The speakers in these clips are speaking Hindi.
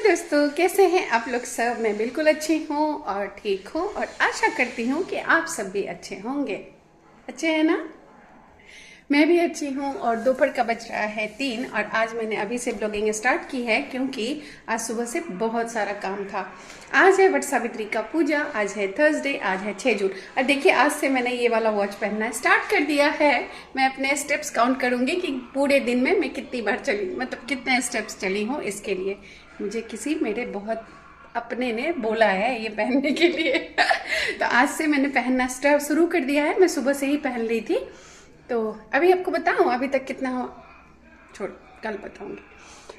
दोस्तों, कैसे हैं आप लोग सब। मैं बिल्कुल अच्छी हूँ और ठीक हूँ और आशा करती हूँ कि आप सब भी अच्छे होंगे। अच्छे हैं ना। मैं भी अच्छी हूँ और दोपहर का बज रहा है 3 और आज मैंने अभी से ब्लॉगिंग स्टार्ट की है क्योंकि आज सुबह से बहुत सारा काम था। आज है वट सावित्री का पूजा, आज है थर्सडे, आज है 6 जून। और देखिए आज से मैंने ये वाला वॉच पहनना स्टार्ट कर दिया है। मैं अपने स्टेप्स काउंट करूँगी कि पूरे दिन में मैं कितनी बार चली, मतलब कितने स्टेप्स चली हूँ। इसके लिए मुझे किसी मेरे बहुत अपने ने बोला है ये पहनने के लिए तो आज से मैंने पहनना स्टार्ट शुरू कर दिया है। मैं सुबह से ही पहन रही थी, तो अभी आपको बताऊं अभी तक कितना हो, छोड़ कल बताऊंगी।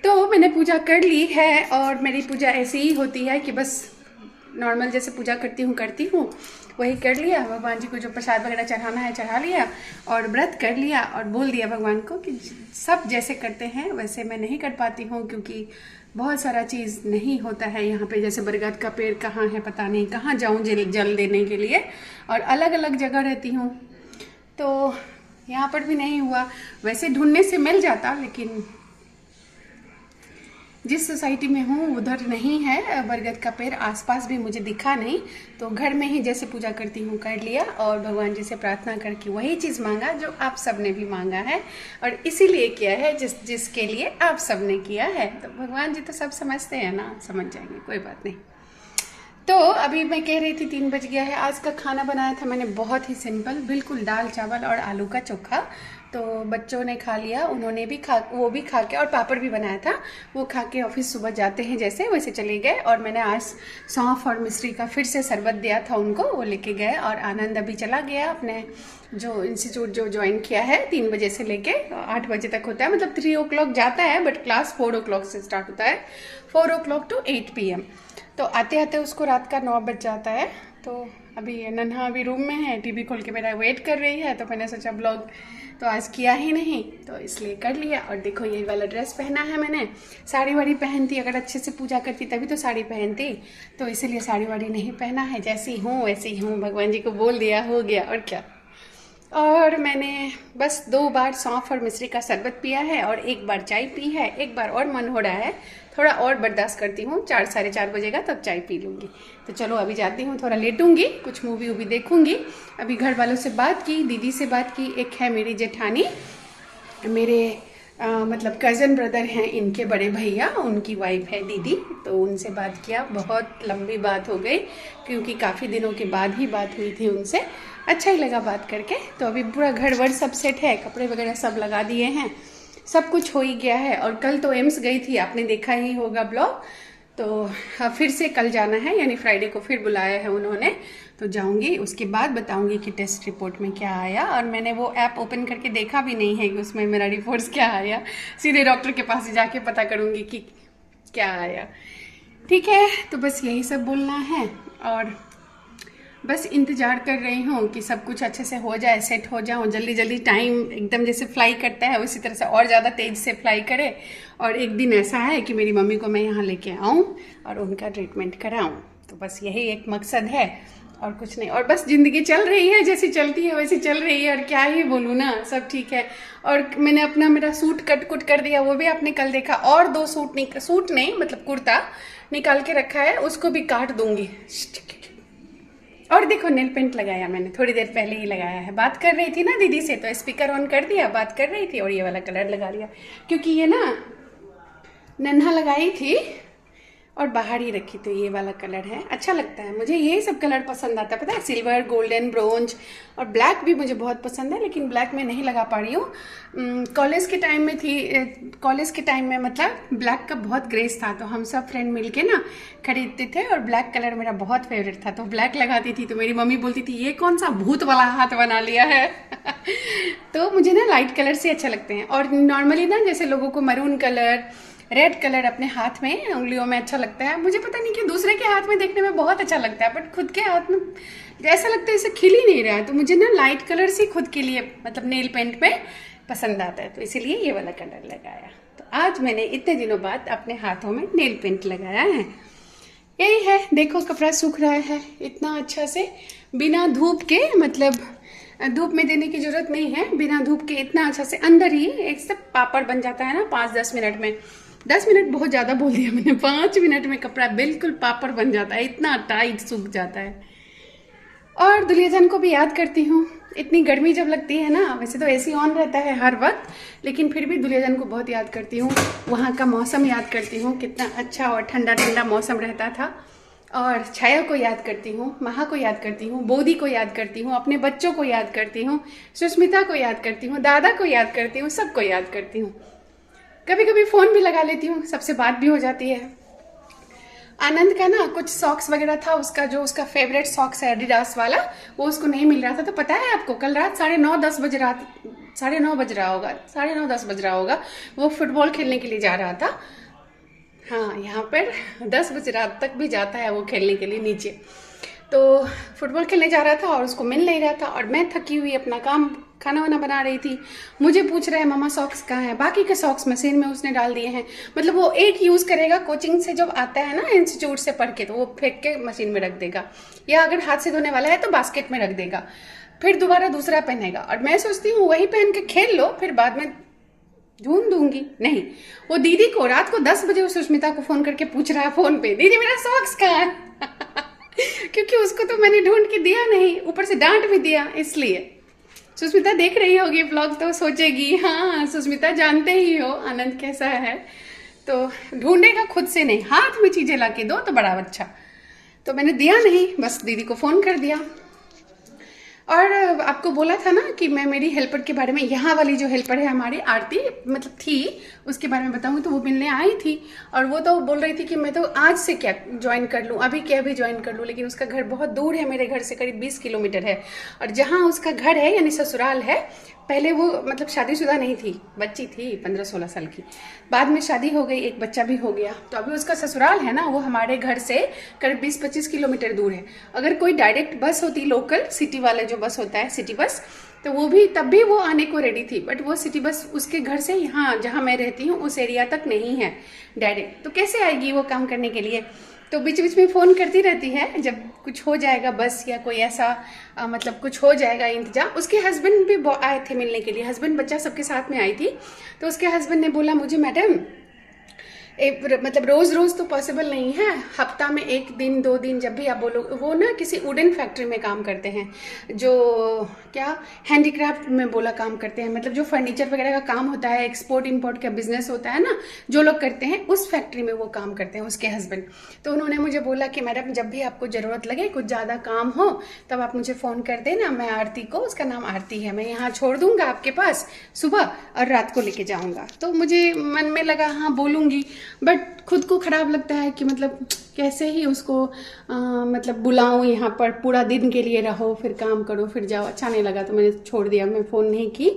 तो मैंने पूजा कर ली है और मेरी पूजा ऐसी ही होती है कि बस नॉर्मल जैसे पूजा करती हूँ वही कर लिया। भगवान जी को जो प्रसाद वगैरह चढ़ाना है चढ़ा लिया और व्रत कर लिया और बोल दिया भगवान को कि सब जैसे करते हैं वैसे मैं नहीं कर पाती हूँ क्योंकि बहुत सारा चीज़ नहीं होता है यहाँ पे। जैसे बरगद का पेड़ कहाँ है पता नहीं, कहाँ जाऊँ जल देने के लिए, और अलग अलग जगह रहती हूँ तो यहाँ पर भी नहीं हुआ। वैसे ढूंढने से मिल जाता लेकिन जिस सोसाइटी में हूँ उधर नहीं है बरगद का पेड़, आसपास भी मुझे दिखा नहीं। तो घर में ही जैसे पूजा करती हूँ कर लिया और भगवान जी से प्रार्थना करके वही चीज़ मांगा जो आप सब ने भी मांगा है और इसीलिए किया है जिसके लिए आप सब ने किया है। तो भगवान जी तो सब समझते हैं ना, समझ जाएंगे, कोई बात नहीं। तो अभी मैं कह रही थी 3 बज गया है। आज का खाना बनाया था मैंने बहुत ही सिंपल, बिल्कुल दाल चावल और आलू का चोखा। तो बच्चों ने खा लिया, उन्होंने भी वो भी खा के, और पापड़ भी बनाया था, वो खा के ऑफिस सुबह जाते हैं जैसे वैसे चले गए। और मैंने आज सौंफ और मिश्री का फिर से शरबत दिया था उनको, वो लेके गए। और आनंद अभी चला गया अपने जो इंस्टीट्यूट जो ज्वाइन किया है 3 बजे से लेके 8 बजे तक होता है, मतलब 3 o'clock जाता है बट क्लास 4 o'clock से स्टार्ट होता है, 4 o'clock to 8 PM। तो आते आते उसको रात का 9 बज जाता है। तो अभी नन्हा अभी रूम में है, टीवी खोल के मेरा वेट कर रही है। तो मैंने सोचा ब्लॉग तो आज किया ही नहीं तो इसलिए कर लिया। और देखो ये वाला ड्रेस पहना है मैंने, साड़ी वाड़ी पहनती अगर अच्छे से पूजा करती तभी तो साड़ी पहनती, तो इसीलिए साड़ी वाड़ी नहीं पहना है, जैसी हूँ वैसी हूँ। भगवान जी को बोल दिया, हो गया और क्या। और मैंने बस 2 बार सौंफ और मिश्री का शरबत पिया है और 1 बार चाय पी है। एक बार और मन हो रहा है, थोड़ा और बर्दाश्त करती हूँ, 4 साढ़े 4 बजेगा तब चाय पी लूँगी। तो चलो अभी जाती हूँ, थोड़ा लेटूंगी, कुछ मूवी वूवी देखूंगी। अभी घर वालों से बात की, दीदी से बात की, एक है मेरी जेठानी, मेरे मतलब कज़न ब्रदर हैं इनके बड़े भैया, उनकी वाइफ है दीदी, तो उनसे बात किया। बहुत लंबी बात हो गई क्योंकि काफ़ी दिनों के बाद ही बात हुई थी उनसे। अच्छा ही लगा बात करके। तो अभी पूरा घर वर सब सेट है, कपड़े वगैरह सब लगा दिए हैं, सब कुछ हो ही गया है। और कल तो एम्स गई थी, आपने देखा ही होगा ब्लॉग। तो फिर से कल जाना है, यानी फ्राइडे को फिर बुलाया है उन्होंने, तो जाऊंगी। उसके बाद बताऊंगी कि टेस्ट रिपोर्ट में क्या आया। और मैंने वो ऐप ओपन करके देखा भी नहीं है कि उसमें मेरा रिपोर्ट्स क्या आया, सीधे डॉक्टर के पास जाके पता करूंगी कि क्या आया। ठीक है, तो बस यही सब बोलना है और बस इंतज़ार कर रही हूँ कि सब कुछ अच्छे से हो जाए, सेट हो जाऊँ जल्दी जल्दी। टाइम एकदम जैसे फ्लाई करता है उसी तरह से और ज़्यादा तेज़ से फ्लाई करे। और एक दिन ऐसा है कि मेरी मम्मी को मैं यहाँ लेके आऊँ और उनका ट्रीटमेंट कराऊँ। तो बस यही एक मकसद है और कुछ नहीं। और बस ज़िंदगी चल रही है, जैसी चलती है वैसी चल रही है, और क्या ही बोलूँ ना, सब ठीक है। और मैंने अपना मेरा सूट कट कुट कर दिया, वो भी आपने कल देखा। और 2 सूट नहीं मतलब कुर्ता निकाल के रखा है, उसको भी काट दूँगी। और देखो नेल पेंट लगाया मैंने, थोड़ी देर पहले ही लगाया है। बात कर रही थी ना दीदी से तो स्पीकर ऑन कर दिया, बात कर रही थी और ये वाला कलर लगा लिया क्योंकि ये ना नन्हा लगाई थी और बाहर ही रखी, तो ये वाला कलर है, अच्छा लगता है मुझे। यही सब कलर पसंद आता है, पता है, सिल्वर, गोल्डन, ब्रोंज और ब्लैक भी मुझे बहुत पसंद है, लेकिन ब्लैक में नहीं लगा पा रही हूँ। कॉलेज के टाइम में थी, कॉलेज के टाइम में मतलब ब्लैक का बहुत क्रेज था, तो हम सब फ्रेंड मिलके ना खरीदते थे और ब्लैक कलर मेरा बहुत फेवरेट था, तो ब्लैक लगाती थी। तो मेरी मम्मी बोलती थी ये कौन सा भूत वाला हाथ बना लिया है तो मुझे ना लाइट कलर से अच्छा लगते हैं। और नॉर्मली ना जैसे लोगों को मरून कलर, रेड कलर अपने हाथ में उंगलियों में अच्छा लगता है, मुझे पता नहीं क्यों दूसरे के हाथ में देखने में बहुत अच्छा लगता है, बट खुद के हाथ में ऐसा लगता है इसे खिल ही नहीं रहा है। तो मुझे ना लाइट कलर से खुद के लिए मतलब नेल पेंट में पसंद आता है, तो इसीलिए ये वाला कलर लगाया। तो आज मैंने इतने दिनों बाद अपने हाथों में नेल पेंट लगाया है। यही है, देखो कपड़ा सूख रहा है इतना अच्छा से, बिना धूप के, मतलब धूप में देने की जरूरत नहीं है, बिना धूप के इतना अच्छा से अंदर ही एक सब पापड़ बन जाता है ना 5-10 मिनट में। 10 मिनट बहुत ज़्यादा बोल दिया मैंने, 5 मिनट में कपड़ा बिल्कुल पापड़ बन जाता है, इतना टाइट सूख जाता है। और दुलियाजान को भी याद करती हूँ, इतनी गर्मी जब लगती है ना, वैसे तो एसी ऑन रहता है हर वक्त, लेकिन फिर भी दुलियाजान को बहुत याद करती हूँ। वहाँ का मौसम याद करती हूँ, कितना अच्छा और ठंडा ठंडा मौसम रहता था। और छाया को याद करती हूँ, महा को याद करती हूँ, बोधी को याद करती हूँ, अपने बच्चों को याद करती हूँ, सुष्मिता को याद करती हूँ, दादा को याद करती हूँ, सबको याद करती हूँ। कभी कभी फ़ोन भी लगा लेती हूँ, सबसे बात भी हो जाती है। आनंद का ना कुछ सॉक्स वगैरह था, उसका जो उसका फेवरेट सॉक्स है एडिडास वाला, वो उसको नहीं मिल रहा था। तो पता है आपको, कल रात 9:30 बज रहा था, 9:30 बज रहा होगा, 9:30-10 बज रहा होगा, वो फुटबॉल खेलने के लिए जा रहा था। हाँ, यहाँ पर 10 बजे रात तक भी जाता है वो खेलने के लिए नीचे। तो फुटबॉल खेलने जा रहा था और उसको मिल नहीं रहा था, और मैं थकी हुई अपना काम खाना वाना बना रही थी। मुझे पूछ रहा है मम्मा सॉक्स कहाँ है, बाकी के सॉक्स मशीन में उसने डाल दिए हैं। मतलब वो एक यूज़ करेगा, कोचिंग से जब आता है ना इंस्टीट्यूट से पढ़ के, तो वो फेंक के मशीन में रख देगा, या अगर हाथ से धोने वाला है तो बास्केट में रख देगा, फिर दोबारा दूसरा पहनेगा। और मैं सोचती हूँ वही पहन के खेल लो, फिर बाद में ढूंढ दूंगी। नहीं, वो दीदी को रात को 10 बजे सुष्मिता को फोन करके पूछ रहा है फोन पे, दीदी मेरा सॉक्स कहाँ है? क्योंकि उसको तो मैंने ढूंढ के दिया नहीं, ऊपर से डांट भी दिया। इसलिए सुष्मिता देख रही होगी ब्लॉग तो सोचेगी हाँ सुष्मिता जानते ही हो आनंद कैसा है, तो ढूंढेगा खुद से, नहीं हाथ में चीजें ला के दो तो बड़ा अच्छा। तो मैंने दिया नहीं, बस दीदी को फोन कर दिया। और आपको बोला था ना कि मैं मेरी हेल्पर के बारे में, यहाँ वाली जो हेल्पर है हमारी आरती, मतलब थी, उसके बारे में बताऊंगी। तो वो मिलने आई थी और वो तो बोल रही थी कि मैं तो आज से क्या ज्वाइन कर लूँ, अभी क्या भी ज्वाइन कर लूँ, लेकिन उसका घर बहुत दूर है, मेरे घर से करीब 20 किलोमीटर है। और जहाँ उसका घर है यानी ससुराल है, पहले वो मतलब शादीशुदा नहीं थी, बच्ची थी 15-16 साल की, बाद में शादी हो गई, एक बच्चा भी हो गया। तो अभी उसका ससुराल है ना, वो हमारे घर से करीब 20-25 किलोमीटर दूर है। अगर कोई डायरेक्ट बस होती, लोकल सिटी वाला जो बस होता है सिटी बस, तो वो भी तब भी वो आने को रेडी थी, बट वो सिटी बस उसके घर से यहाँ जहाँ मैं रहती हूँ उस एरिया तक नहीं है डायरेक्ट, तो कैसे आएगी वो काम करने के लिए। तो बीच बीच में फ़ोन करती रहती है, जब कुछ हो जाएगा बस या कोई ऐसा मतलब कुछ हो जाएगा इंतजाम। उसके हस्बैंड भी आए थे मिलने के लिए, हस्बैंड बच्चा सबके साथ में आई थी। तो उसके हस्बैंड ने बोला मुझे मैडम मतलब रोज़ रोज़ तो पॉसिबल नहीं है, हफ्ता में 1 दिन 2 दिन जब भी आप बोलो। वो ना किसी वुडन फैक्ट्री में काम करते हैं, जो क्या हैंडीक्राफ्ट में बोला काम करते हैं, मतलब जो फर्नीचर वगैरह का काम होता है, एक्सपोर्ट इंपोर्ट का बिजनेस होता है ना, जो लोग करते हैं उस फैक्ट्री में वो काम करते हैं उसके हस्बैंड। तो उन्होंने मुझे बोला कि मैडम जब भी आपको ज़रूरत लगे, कुछ ज़्यादा काम हो, तब आप मुझे फ़ोन कर देना, मैं आरती को, उसका नाम आरती है, मैं यहाँ छोड़ दूँगा आपके पास सुबह और रात को लेके जाऊँगा। तो मुझे मन में लगा हाँ बोलूँगी, बट खुद को खराब लगता है कि मतलब कैसे ही उसको मतलब बुलाऊं यहाँ पर, पूरा दिन के लिए रहो फिर काम करो फिर जाओ, अच्छा नहीं लगा तो मैंने छोड़ दिया, मैं फ़ोन नहीं की।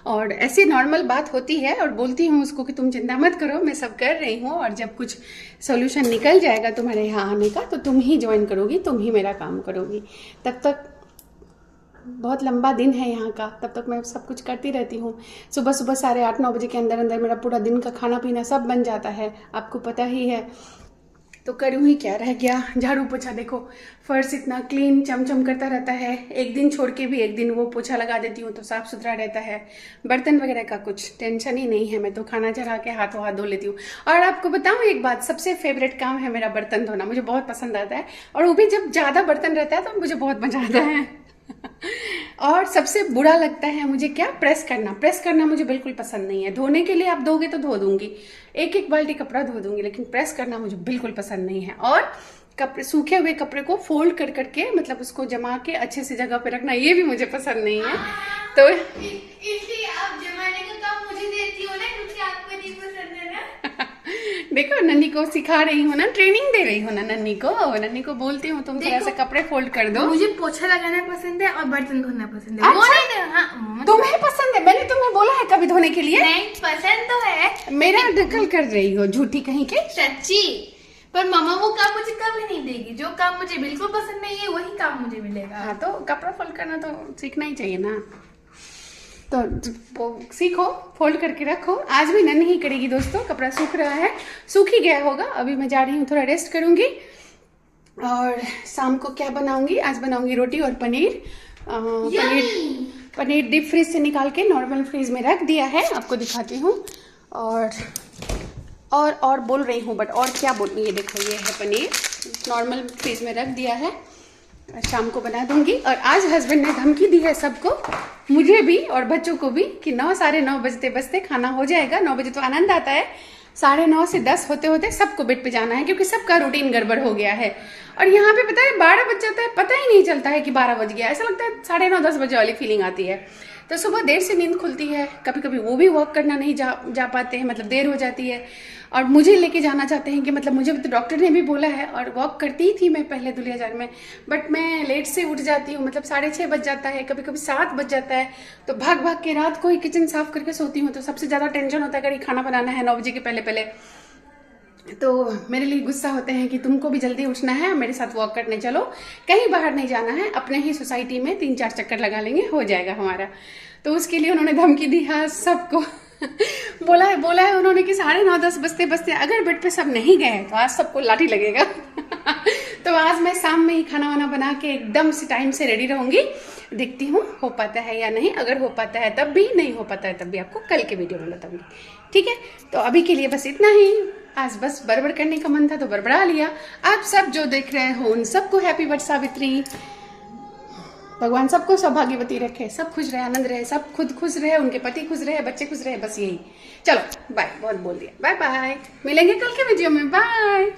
और ऐसी नॉर्मल बात होती है और बोलती हूँ उसको कि तुम चिंता मत करो, मैं सब कर रही हूँ, और जब कुछ सोल्यूशन निकल जाएगा तुम्हारे यहाँ आने का तो तुम ही ज्वाइन करोगी, तुम ही मेरा काम करोगी। तब तक बहुत लंबा दिन है यहाँ का, तब तक मैं सब कुछ करती रहती हूँ। सुबह सुबह 8:30-9 बजे के अंदर अंदर मेरा पूरा दिन का खाना पीना सब बन जाता है, आपको पता ही है। तो करूँ ही क्या, रह गया झाड़ू पोछा। देखो फर्श इतना क्लीन चमचम करता रहता है, एक दिन छोड़ के भी एक दिन वो पोछा लगा देती हूँ तो साफ़ सुथरा रहता है। बर्तन वगैरह का कुछ टेंशन ही नहीं है, मैं तो खाना चढ़ा के हाथों हाथ धो लेती हूँ। और आपको बताऊँ एक बात, सबसे फेवरेट काम है मेरा बर्तन धोना, मुझे बहुत पसंद आता है, और वो भी जब ज़्यादा बर्तन रहता है तो मुझे बहुत मजा आता है। और सबसे बुरा लगता है मुझे क्या, प्रेस करना। प्रेस करना मुझे बिल्कुल पसंद नहीं है। धोने के लिए आप दोगे तो धो दूंगी, एक बाल्टी कपड़ा धो दूंगी, लेकिन प्रेस करना मुझे बिल्कुल पसंद नहीं है। और कपड़े, सूखे हुए कपड़े को फोल्ड कर करके मतलब उसको जमा के अच्छे से जगह पे रखना, ये भी मुझे पसंद नहीं है। तो इसलिए आप जमाने का काम मुझे देती हो ना, क्योंकि आपको नहीं पसंद है ना। देखो नन्नी को सिखा रही हूँ ना, ट्रेनिंग दे रही हूँ ना नन्नी को बोलती हूँ तुम थोड़ा सा कपड़े फोल्ड कर दो। मुझे पोछा लगाना पसंद है और बर्तन धोना पसंद है। अच्छा, हाँ, तुम्हें पसंद है? मैंने तुम्हें बोला है कभी धोने के लिए? नहीं, पसंद तो है। मेरा नकल कर रही हो झूठी कहीं के। सच्ची, पर मामा वो काम मुझे कभी नहीं देगी। जो काम मुझे बिल्कुल पसंद नहीं है वही काम मुझे मिलेगा। हाँ, तो कपड़ा फोल्ड करना तो सीखना ही चाहिए ना, तो सीखो, फोल्ड करके रखो। आज भी नन्ही ही करेगी दोस्तों, कपड़ा सूख रहा है, सूख ही गया होगा। अभी मैं जा रही हूँ, थोड़ा रेस्ट करूंगी। और शाम को क्या बनाऊंगी, आज बनाऊंगी रोटी और पनीर। पनीर डीप फ्रीज से निकाल के नॉर्मल फ्रीज में रख दिया है, आपको दिखाती हूँ। और और बोल रही हूँ, बट और क्या बोल, ये देखो ये है पनीर, नॉर्मल फ्रीज में रख दिया है, शाम को बना दूंगी। और आज हस्बैंड ने धमकी दी है सबको, मुझे भी और बच्चों को भी, कि 9 साढ़े 9 बजते बजते खाना हो जाएगा। 9 बजे तो आनंद आता है, 9:30 से 10 होते होते सबको बेड पे जाना है, क्योंकि सबका रूटीन गड़बड़ हो गया है। और यहाँ पे पता है 12 बज जाता है, पता ही नहीं चलता है कि 12 बज गया, ऐसा लगता है 9:30 10 बजे वाली फीलिंग आती है। तो सुबह देर से नींद खुलती है, कभी कभी वो भी वॉक करना नहीं जा पाते हैं, मतलब देर हो जाती है। और मुझे लेके जाना चाहते हैं कि मतलब मुझे तो डॉक्टर ने भी बोला है, और वॉक करती ही थी मैं पहले दुलियाजान में, बट मैं लेट से उठ जाती हूँ, मतलब 6:30 बज जाता है, कभी कभी 7 बज जाता है। तो भाग भाग के रात को ही किचन साफ करके सोती हूँ। तो सबसे ज़्यादा टेंशन होता है अगर खाना बनाना है 9 बजे के पहले पहले, तो मेरे लिए गुस्सा होते हैं कि तुमको भी जल्दी उठना है, मेरे साथ वॉक करने चलो, कहीं बाहर नहीं जाना है, अपने ही सोसाइटी में 3-4 चक्कर लगा लेंगे, हो जाएगा हमारा। तो उसके लिए उन्होंने धमकी दी है सबको। बोला है उन्होंने कि 9:30 10 बजते बजते अगर बेड पे सब नहीं गए तो आज सबको लाठी लगेगा। तो आज मैं शाम में ही खाना वाना बना के एकदम से टाइम से रेडी रहूंगी। देखती हूँ हो पाता है या नहीं, अगर हो पाता है तब भी, नहीं हो पाता है तब भी आपको कल के वीडियो में बताऊंगी, ठीक है। तो अभी के लिए बस इतना ही, आज बस बड़बड़ करने का मन था तो बड़बड़ा लिया। आप सब जो देख रहे हो उन सबको हैप्पी वट सावित्री, भगवान सबको सौभाग्यवती रखे, सब खुश रहे, आनंद रहे, सब खुद खुश रहे, उनके पति खुश रहे, बच्चे खुश रहे, बस यही। चलो बाय, बहुत बोल दिया, बाय बाय, मिलेंगे कल के वीडियो में, बाय।